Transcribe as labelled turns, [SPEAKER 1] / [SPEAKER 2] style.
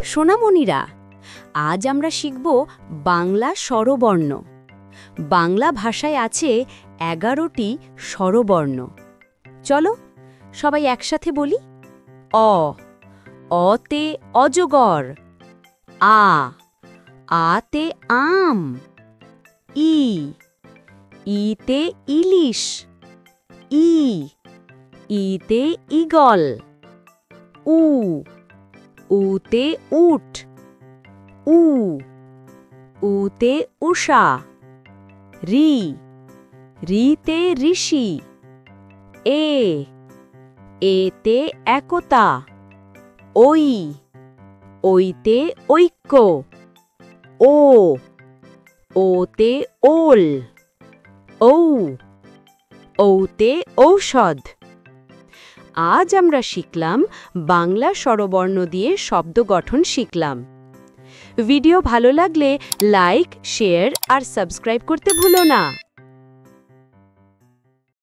[SPEAKER 1] সোনামণিরা, আজ আমরা শিখব বাংলা স্বরবর্ণ। বাংলা ভাষায় আছে 11টি স্বরবর্ণ। চলো সবাই একসাথে বলি। অ, অতে অজগর। আ, আতে আম। ই, ইতে ইলিশ। ই, ইতে ঈগল। উ, উতে উট। উ, উতে উষা। রি, রিতে ঋষি। এ, এতে একতা। ওই, ওইতে ঐক্য। ও, ওতে ওল। ঔ, ঔতে ঔষধ। আজ আমরা শিখলাম বাংলা স্বরবর্ণ দিয়ে শব্দ গঠন শিখলাম। ভিডিও ভালো লাগলে লাইক, শেয়ার আর সাবস্ক্রাইব করতে ভুলো না।